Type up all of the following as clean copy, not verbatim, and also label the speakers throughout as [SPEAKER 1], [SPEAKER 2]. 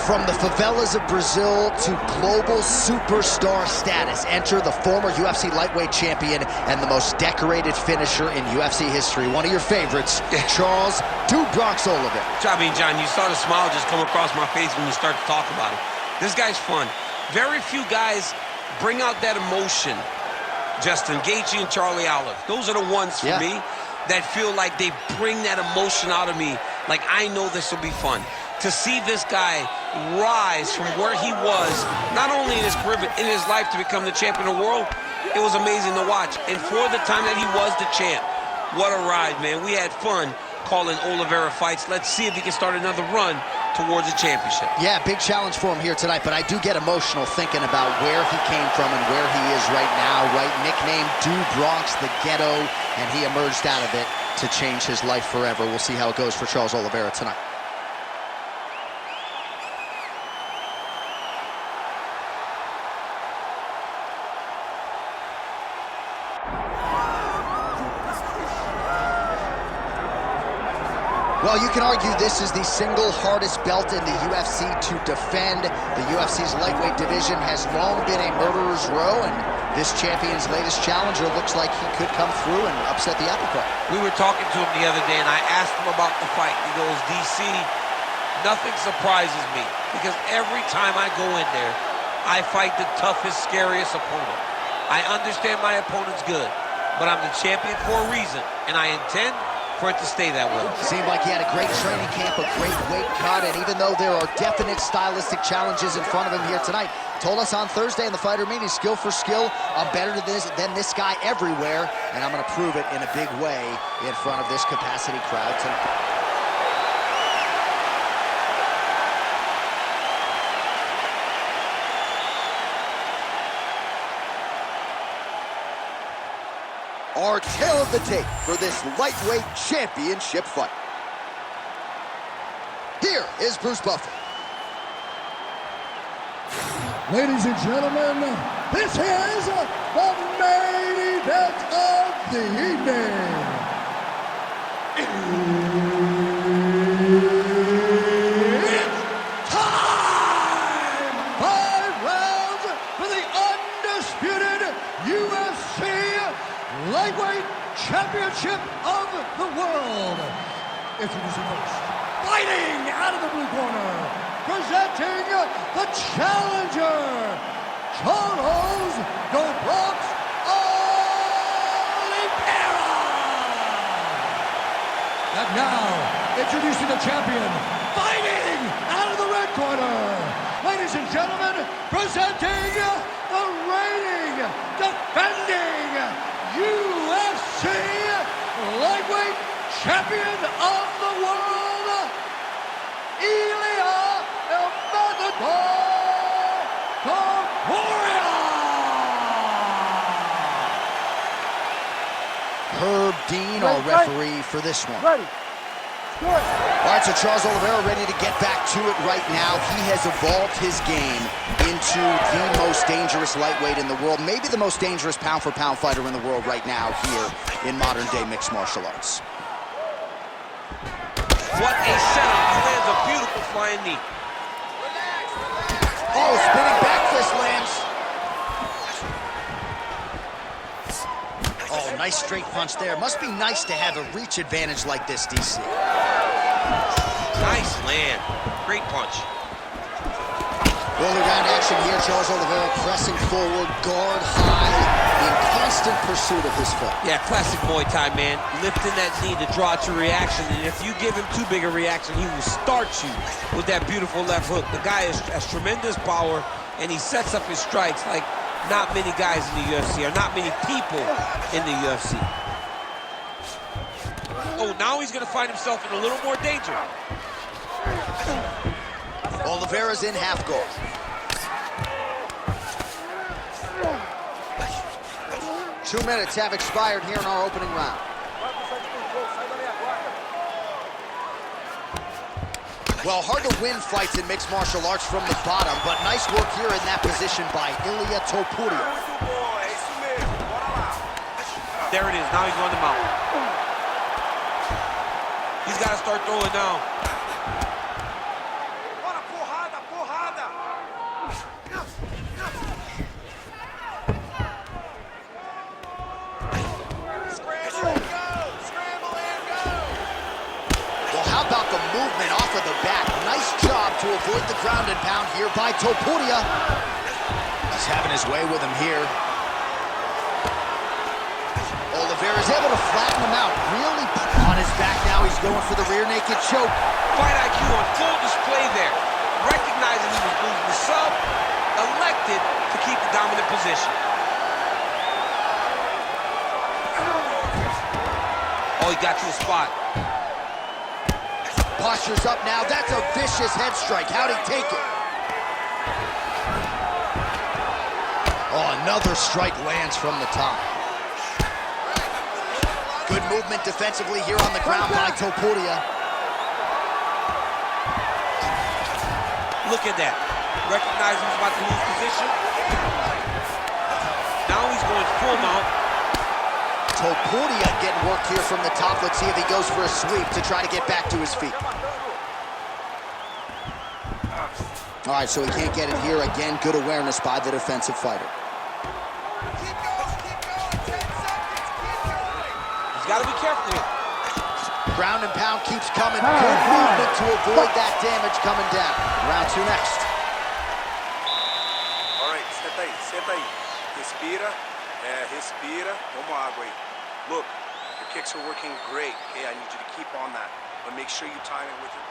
[SPEAKER 1] From the favelas of Brazil to global superstar status, enter the former UFC lightweight champion and the most decorated finisher in UFC history. One of your favorites, Charles "Du Bronx" Oliveira.
[SPEAKER 2] I mean, John, you saw the smile just come across my face when you start to talk about it. This guy's fun. Very few guys bring out that emotion. Justin Gaethje and Charlie Olive. Those are the ones for me that feel like they bring that emotion out of me. Like, I know this will be fun. To see this guy rise from where he was, not only in his career, but in his life, to become the champion of the world, it was amazing to watch. And for the time that he was the champ, what a ride, man. We had fun calling Oliveira fights. Let's see if he can start another run towards a championship. Yeah, big challenge for him here tonight, but I do get emotional thinking about where he came from and where he is right now, right? Nicknamed Du Bronx, the ghetto, and he emerged out of it to change his life forever. We'll see how it goes for Charles Oliveira tonight. Well, you can argue this is the single hardest belt in the UFC to defend. The UFC's lightweight division has long been a murderer's row, and this champion's latest challenger looks like he could come through and upset the apple cart. We were talking to him the other day, and I asked him about the fight. He goes, DC, nothing surprises me, because every time I go in there, I fight the toughest, scariest opponent. I understand my opponent's good, but I'm the champion for a reason, and I intend for it to stay that way. Seemed like he had a great training camp, a great weight cut, and even though there are definite stylistic challenges in front of him here tonight, told us on Thursday in the fighter meeting, skill for skill, I'm better than this guy everywhere, and I'm going to prove it in a big way in front of this capacity crowd tonight. Our tail of the tape for this lightweight championship fight. Here is Bruce Buffer.
[SPEAKER 3] Ladies and gentlemen, this is the main event of the evening. It's time! 5 rounds for the undisputed UFC Lightweight Championship of the World. Introducing first, fighting out of the blue corner, presenting the challenger, Charles "Du Bronx" Oliveira. And now, introducing the champion, fighting out of the red corner, ladies and gentlemen, presenting the reigning, defending UFC Lightweight Champion of the World, Ilia Topuria.
[SPEAKER 1] Herb Dean, our referee for this one. Ready. All right, so Charles Oliveira ready to get back to it right now. He has evolved his game into the most dangerous lightweight in the world, maybe the most dangerous pound-for-pound fighter in the world right now here in modern-day mixed martial arts.
[SPEAKER 2] What a setup. He lands a beautiful flying knee.
[SPEAKER 1] Oh, spinning back fist lands. Oh, nice straight punch there. Must be nice to have a reach advantage like this, DC.
[SPEAKER 2] Nice land. Great punch.
[SPEAKER 1] Early round action here. Charles Oliveira pressing forward, guard high, in constant pursuit of his foot.
[SPEAKER 2] Yeah, classic Muay Thai, man. Lifting that knee to draw to reaction, and if you give him too big a reaction, he will start you with that beautiful left hook. The guy has tremendous power, and he sets up his strikes like not many guys in the UFC, or not many people in the UFC. Oh, now he's going to find himself in a little more danger.
[SPEAKER 1] Oliveira's in half guard. Two minutes have expired here in our opening round. Well, hard to win fights in mixed martial arts from the bottom, but nice work here in that position by Ilia Topuria.
[SPEAKER 2] There it is. Now he's going to mount. He's got to start throwing down.
[SPEAKER 1] How about the movement off of the back? Nice job to avoid the ground and pound here by Topuria. He's having his way with him here. Oliveira is able to flatten him out. Really on his back now. He's going for the rear naked choke.
[SPEAKER 2] Fight IQ on full display there. Recognizing he was losing the sub, elected to keep the dominant position. Oh, he got to the spot.
[SPEAKER 1] Posture's up now. That's a vicious head strike. How'd he take it? Oh, another strike lands from the top. Good movement defensively here on the ground by Topuria.
[SPEAKER 2] Look at that. Recognizing he's about to lose position. Now he's going full mount.
[SPEAKER 1] Topuria getting work here from the top. Let's see if he goes for a sweep to try to get back to his feet. All right, so he can't get it here. Again, good awareness by the defensive fighter.
[SPEAKER 2] He's got to be careful here.
[SPEAKER 1] Ground and pound keeps coming. Good movement to avoid that damage coming down. Round 2 next.
[SPEAKER 4] All right, senta aí. Respira, respira. Toma água aí. Look, your kicks are working great. Okay, I need you to keep on that, but make sure you time it with your...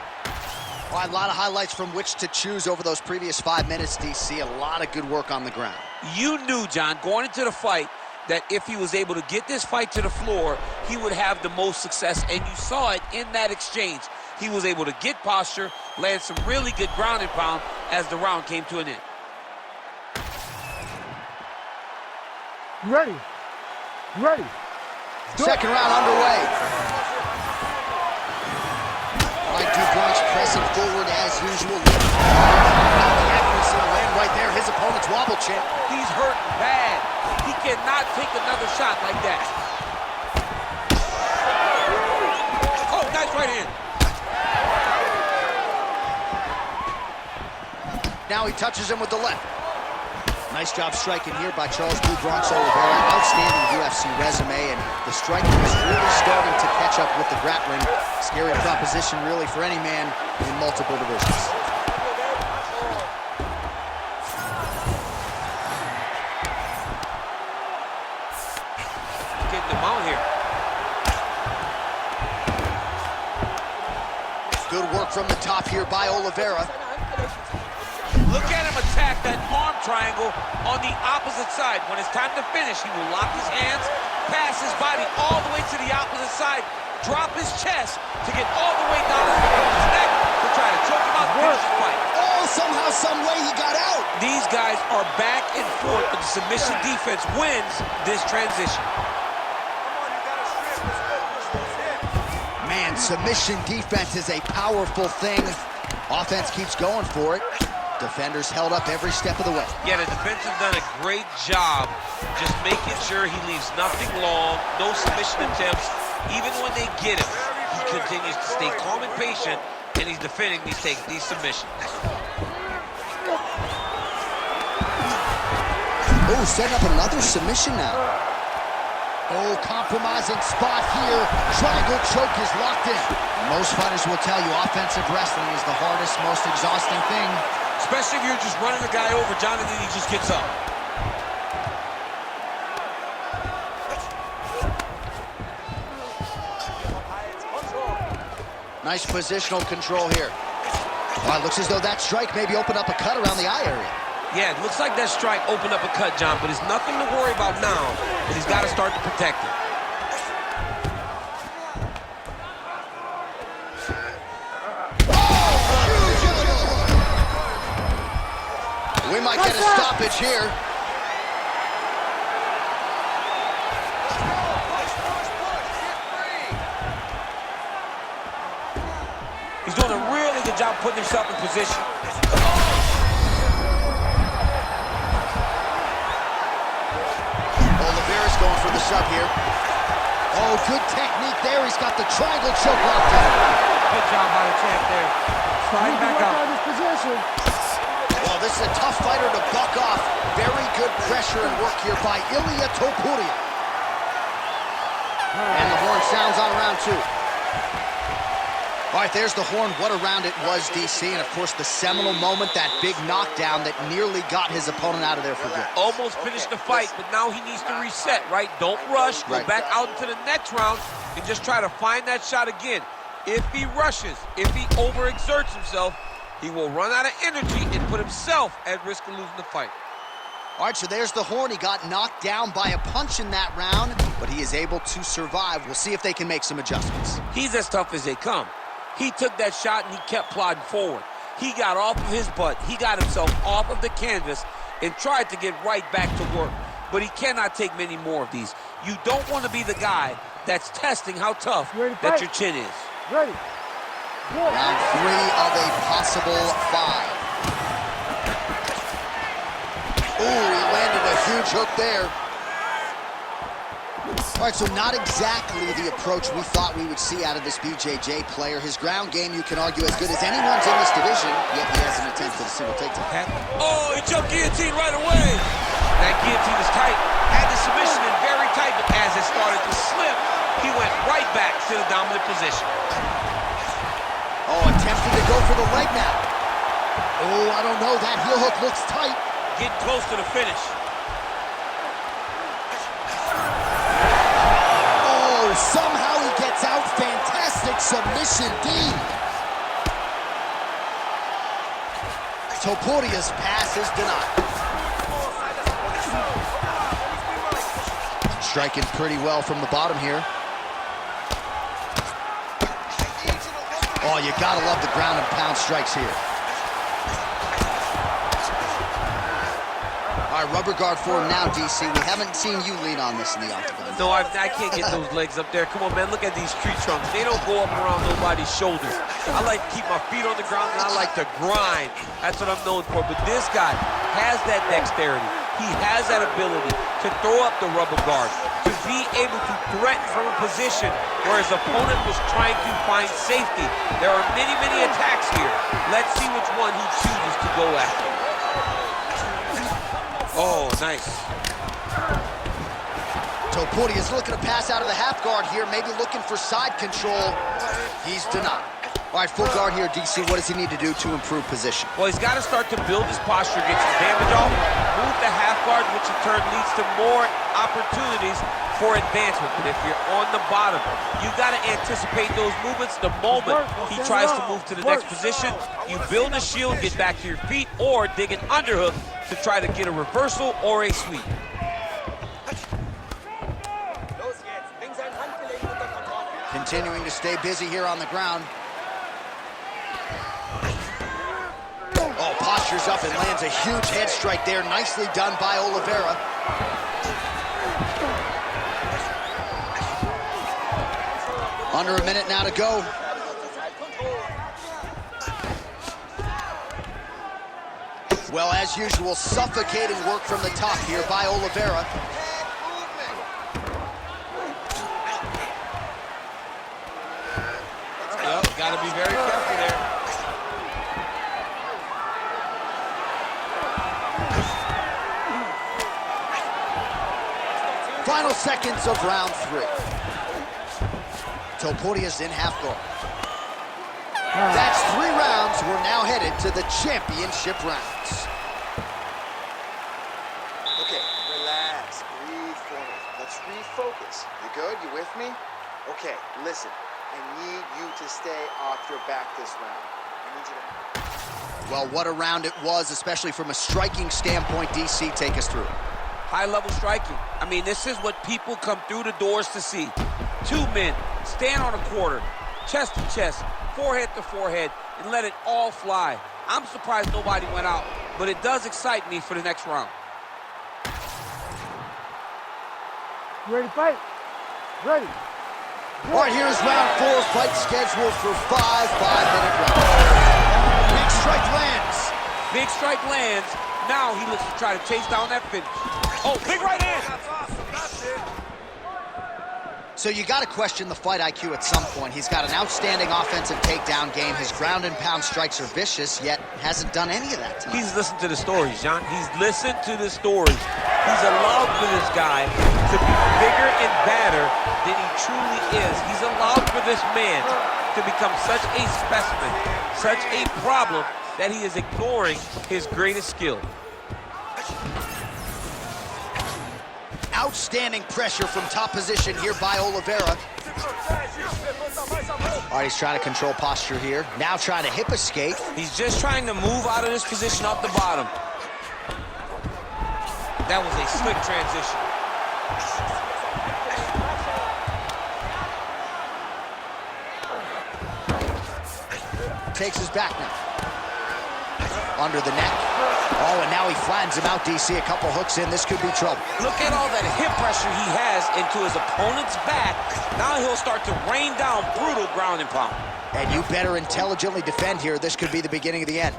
[SPEAKER 1] All right, a lot of highlights from which to choose over those previous 5 minutes, DC. A lot of good work on the ground.
[SPEAKER 2] You knew, John, going into the fight, that if he was able to get this fight to the floor, he would have the most success, and you saw it in that exchange. He was able to get posture, land some really good ground and pound as the round came to an end.
[SPEAKER 3] Ready.
[SPEAKER 1] Second round underway. All right, Dublanche pressing forward as usual. The accuracy to land right there. His opponent's wobble chin.
[SPEAKER 2] He's hurt bad. He cannot take another shot like that. Oh, nice right hand.
[SPEAKER 1] Now he touches him with the left. Nice job striking here by Charles Dublanche Oliveira. Outstanding UFC resume, and the striking is really starting to catch up with the grappling. Scary proposition really for any man in multiple divisions.
[SPEAKER 2] Getting him out here.
[SPEAKER 1] Good work from the top here by Oliveira.
[SPEAKER 2] Look at him attack that arm triangle on the opposite side. When it's time to finish, he will lock his hands, pass his body all the way to the opposite side, drop his chest to get all the way down his neck to try to choke him out and finish the fight.
[SPEAKER 1] Oh, somehow, some way he got out.
[SPEAKER 2] These guys are back and forth, but the submission defense wins this transition.
[SPEAKER 1] Man, submission defense is a powerful thing. Offense keeps going for it. Defenders held up every step of the way.
[SPEAKER 2] Yeah, the defense has done a great job just making sure he leaves nothing long, no submission attempts. Even when they get him, he continues to stay calm and patient, and he's defending these submissions.
[SPEAKER 1] Oh, setting up another submission now. Oh, compromising spot here. Triangle choke is locked in. Most fighters will tell you offensive wrestling is the hardest, most exhausting thing.
[SPEAKER 2] Especially if you're just running the guy over, John, and then he just gets up.
[SPEAKER 1] Nice positional control here. Well, it looks as though that strike maybe opened up a cut around the eye area.
[SPEAKER 2] Yeah, it looks like that strike opened up a cut, John, but it's nothing to worry about now, but he's got to start to protect it.
[SPEAKER 1] We might get a stoppage here.
[SPEAKER 2] He's doing a really good job putting himself in position.
[SPEAKER 1] Oliveira's going for the sub here. Oh, good technique there. He's got the triangle choke locked in.
[SPEAKER 2] Good job by the champ there. Slide back up.
[SPEAKER 3] This position.
[SPEAKER 1] Well, this is a tough fighter to buck off. Very good pressure and work here by Ilia Topuria. And the horn sounds on round 2. All right, there's the horn. What a round it was, DC. And, of course, the seminal moment, that big knockdown that nearly got his opponent out of there for good.
[SPEAKER 2] Almost finished the fight, but now he needs to reset, right? Don't rush. Go back out into the next round and just try to find that shot again. If he rushes, if he overexerts himself, he will run out of energy and put himself at risk of losing the fight.
[SPEAKER 1] All right, so there's the horn. He got knocked down by a punch in that round, but he is able to survive. We'll see if they can make some adjustments.
[SPEAKER 2] He's as tough as they come. He took that shot and he kept plodding forward. He got off of his butt. He got himself off of the canvas and tried to get right back to work. But he cannot take many more of these. You don't want to be the guy that's testing how tough that your chin is.
[SPEAKER 3] Ready.
[SPEAKER 1] Round 3 of a possible 5. Ooh, he landed a huge hook there. All right, so not exactly the approach we thought we would see out of this BJJ player. His ground game, you can argue, as good as anyone's in this division, yet he hasn't attempted a single takedown.
[SPEAKER 2] Oh, he jumped guillotine right away. That guillotine was tight. Had the submission in very tight, but as it started to slip, he went right back to the dominant position.
[SPEAKER 1] Oh, attempting to go for the leg now. Oh, I don't know. That heel hook looks tight.
[SPEAKER 2] Getting close to the finish.
[SPEAKER 1] Somehow he gets out. Fantastic submission, D. Topuria's pass is denied. Striking pretty well from the bottom here. Oh, you gotta love the ground and pound strikes here. All right, rubber guard for him now, DC. We haven't seen you lean on this in the octagon.
[SPEAKER 2] No, I can't get those legs up there. Come on, man, look at these tree trunks. They don't go up around nobody's shoulders. I like to keep my feet on the ground, and I like to grind. That's what I'm known for. But this guy has that dexterity. He has that ability to throw up the rubber guard, to be able to threaten from a position where his opponent was trying to find safety. There are many, many attacks here. Let's see which one he chooses to go after. Oh, nice.
[SPEAKER 1] Topuria is looking to pass out of the half guard here, maybe looking for side control. He's denied. All right, full guard here, DC. What does he need to do to improve position?
[SPEAKER 2] Well, he's got to start to build his posture, get some damage off, move the half guard, which in turn leads to more opportunities for advancement. But if you're on the bottom, you got to anticipate those movements. The moment he tries to move to the next position, you build a shield, get back to your feet, or dig an underhook to try to get a reversal or a sweep.
[SPEAKER 1] Continuing to stay busy here on the ground. Oh, postures up and lands a huge head strike there. Nicely done by Oliveira. Under a minute now to go. Well, as usual, suffocating work from the top here by Oliveira.
[SPEAKER 2] Yep, got to be very careful there.
[SPEAKER 1] Final seconds of round 3. Topuria's in half guard. That's 3 rounds. We're now headed to the championship rounds.
[SPEAKER 5] Okay, relax, breathe for me. Let's refocus. You good? You with me? Okay, listen. I need you to stay off your back this round. I need you to...
[SPEAKER 1] Well, what a round it was, especially from a striking standpoint. DC, take us through.
[SPEAKER 2] High-level striking. I mean, this is what people come through the doors to see. 2 men stand on a quarter, chest to chest, forehead to forehead, and let it all fly. I'm surprised nobody went out, but it does excite me for the next round.
[SPEAKER 3] You ready to fight? Ready.
[SPEAKER 1] All right, here's round 4, fight scheduled for 5 5-minute rounds. Big strike lands.
[SPEAKER 2] Big strike lands. Now he looks to try to chase down that finish. Oh, big right hand.
[SPEAKER 1] So you got to question the fight IQ at some point. He's got an outstanding offensive takedown game. His ground and pound strikes are vicious, yet hasn't done any of that tonight.
[SPEAKER 2] He's listened to the stories, John. He's listened to the stories. He's allowed for this guy to be bigger and badder than he truly is. He's allowed for this man to become such a specimen, such a problem, that he is ignoring his greatest skill.
[SPEAKER 1] Outstanding pressure from top position here by Oliveira. All right, he's trying to control posture here. Now trying to hip escape.
[SPEAKER 2] He's just trying to move out of this position off the bottom. That was a slick transition.
[SPEAKER 1] Takes his back now. Under the neck. Oh, and now he flattens him out, DC. A couple hooks in. This could be trouble.
[SPEAKER 2] Look at all that hip pressure he has into his opponent's back. Now he'll start to rain down brutal ground and pound.
[SPEAKER 1] And you better intelligently defend here. This could be the beginning of the end.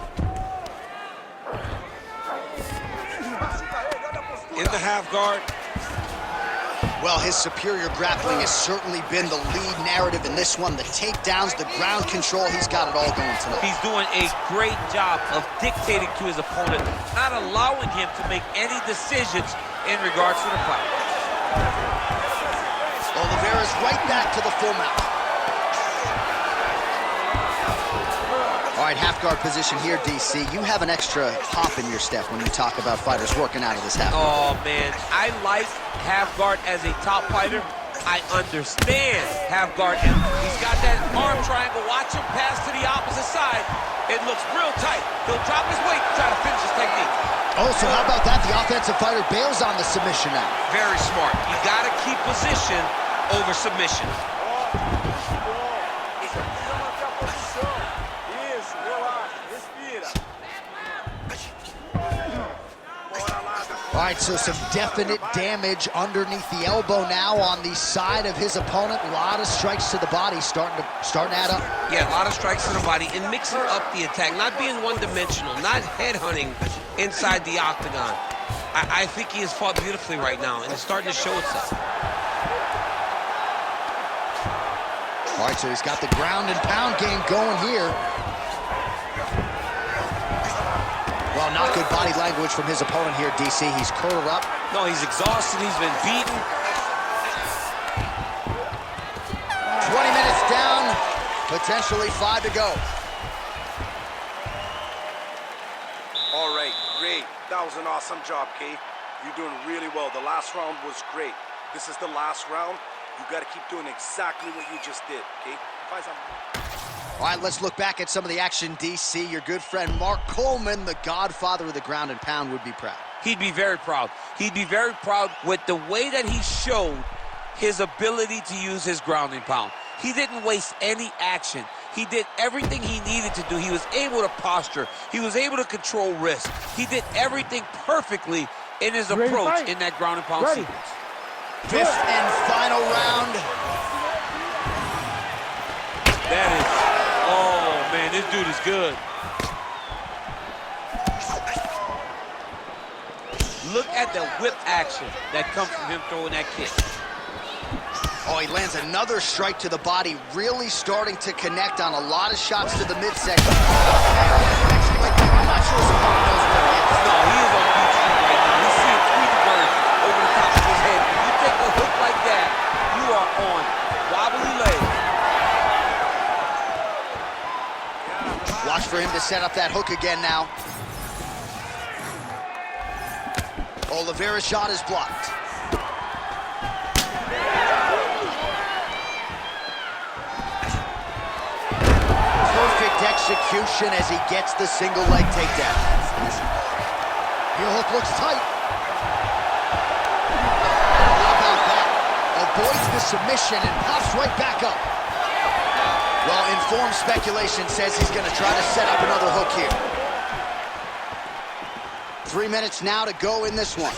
[SPEAKER 2] In the half guard.
[SPEAKER 1] Well, his superior grappling has certainly been the lead narrative in this one. The takedowns, the ground control, he's got it all going tonight.
[SPEAKER 2] He's doing a great job of dictating to his opponent, not allowing him to make any decisions in regards to the fight.
[SPEAKER 1] Oliveira's right back to the full mount. All right, half guard position here, DC. You have an extra hop in your step when you talk about fighters working out of this half guard.
[SPEAKER 2] Oh, man, I like half guard as a top fighter. I understand half guard. And he's got that arm triangle. Watch him pass to the opposite side. It looks real tight. He'll drop his weight to try to finish his technique.
[SPEAKER 1] Oh, so how about that? The offensive fighter bails on the submission now.
[SPEAKER 2] Very smart. You got to keep position over submission.
[SPEAKER 1] All right, so some definite damage underneath the elbow now on the side of his opponent. A lot of strikes to the body starting to add up.
[SPEAKER 2] Yeah, a lot of strikes to the body and mixing up the attack, not being one-dimensional, not headhunting inside the octagon. I think he has fought beautifully right now, and it's starting to show itself.
[SPEAKER 1] All right, so he's got the ground and pound game going here. Well, not good body language from his opponent here, DC. He's curled up.
[SPEAKER 2] No, he's exhausted. He's been beaten.
[SPEAKER 1] 20 minutes down, potentially 5 to go.
[SPEAKER 4] All right, great. That was an awesome job, Kay. You're doing really well. The last round was great. This is the last round. You got to keep doing exactly what you just did, okay?
[SPEAKER 1] All right, let's look back at some of the action, DC. Your good friend Mark Coleman, the godfather of the ground and pound, would be proud.
[SPEAKER 2] He'd be very proud. He'd be very proud with the way that he showed his ability to use his ground and pound. He didn't waste any action. He did everything he needed to do. He was able to posture. He was able to control risk. He did everything perfectly in his approach in that ground and pound sequence.
[SPEAKER 1] Fifth and final round.
[SPEAKER 2] That is, oh man, this dude is good. Look at the whip action that comes from him throwing that kick.
[SPEAKER 1] Oh, he lands another strike to the body, really starting to connect on a lot of shots to the midsection. I'm not sure his opponent knows where he is.
[SPEAKER 2] No, he is on beat street right now. He's seeing Tweety Bird over the top of his head. When you take a hook like that, you are on wobbly legs.
[SPEAKER 1] Watch for him to set up that hook again now. Oliveira's shot is blocked. Perfect execution as he gets the single leg takedown. Heel hook looks tight. How about that? Avoids the submission and pops right back up. Well, informed speculation says he's going to try to set up another hook here. 3 minutes now to go in this one.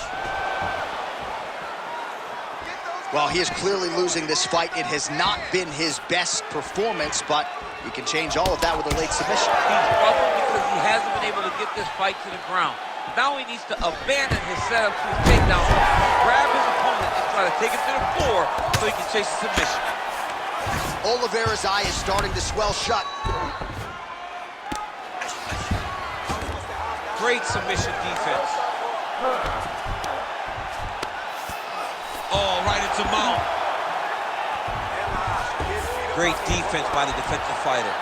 [SPEAKER 1] Well, he is clearly losing this fight. It has not been his best performance, but he can change all of that with a late submission.
[SPEAKER 2] He's troubled because he hasn't been able to get this fight to the ground. Now he needs to abandon his setup to his takedown, grab his opponent, and try to take it to the floor so he can chase a submission.
[SPEAKER 1] Oliveira's eye is starting to swell shut.
[SPEAKER 2] Great submission defense. Oh, right into mount. Great defense by the defensive fighter.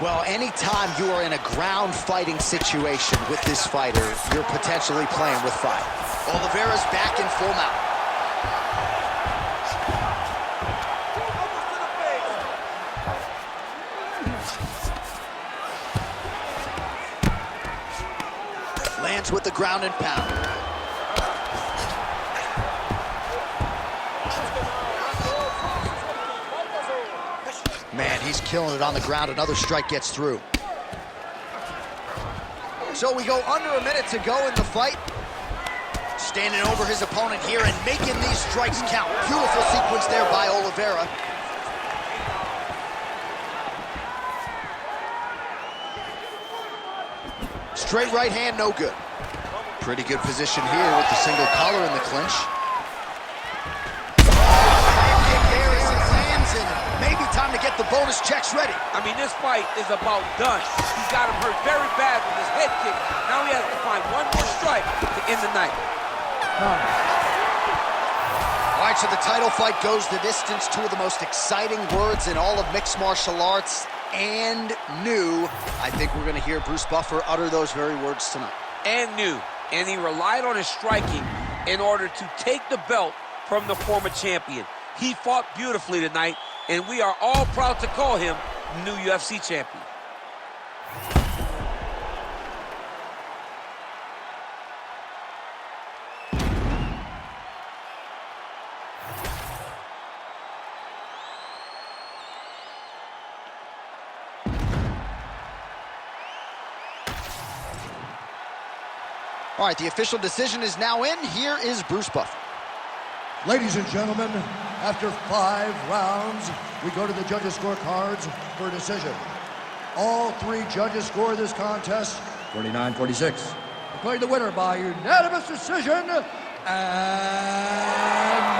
[SPEAKER 1] Well, anytime you are in a ground fighting situation with this fighter, you're potentially playing with fire. Oliveira's back in full mount. Lands with the ground and pound. Man, he's killing it on the ground. Another strike gets through. So we go under a minute to go in the fight. Standing over his opponent here and making these strikes count. Beautiful sequence there by Oliveira. Straight right hand, no good. Pretty good position here with the single collar in the clinch. Maybe time to get the bonus checks ready.
[SPEAKER 2] I mean, this fight is about done. He got him hurt very bad with his head kick. Now he has to find one more strike to end the night.
[SPEAKER 1] All right, so the title fight goes the distance. Two of the most exciting words in all of mixed martial arts, and new. I think we're going to hear Bruce Buffer utter those very words tonight.
[SPEAKER 2] And new. And he relied on his striking in order to take the belt from the former champion. He fought beautifully tonight, and we are all proud to call him new UFC champion.
[SPEAKER 1] All right, the official decision is now in. Here is Bruce Buffer.
[SPEAKER 3] Ladies and gentlemen, after 5 rounds, we go to the judges' scorecards for a decision. All 3 judges score this contest 49-46. Declaring the winner by unanimous decision, and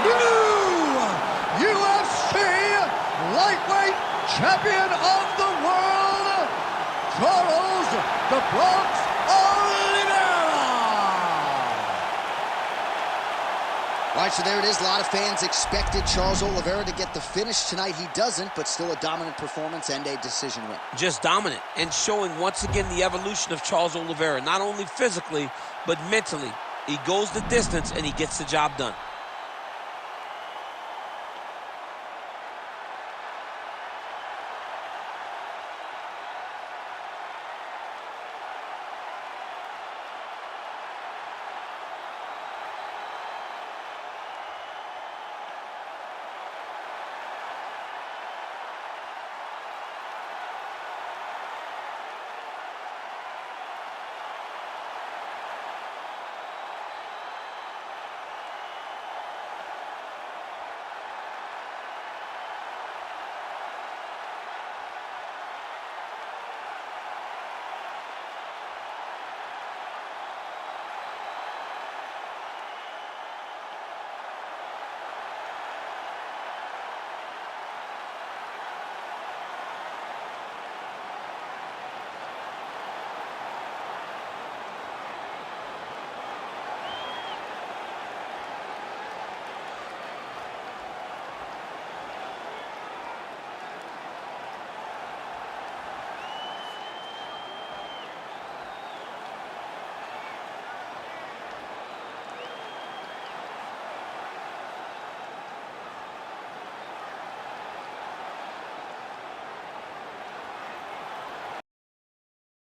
[SPEAKER 3] new UFC lightweight champion of the world, Charles "The Bronx" Oliveira.
[SPEAKER 1] All right, so there it is. A lot of fans expected Charles Oliveira to get the finish tonight. He doesn't, but still a dominant performance and a decision win.
[SPEAKER 2] Just dominant, and showing once again the evolution of Charles Oliveira, not only physically, but mentally. He goes the distance, and he gets the job done.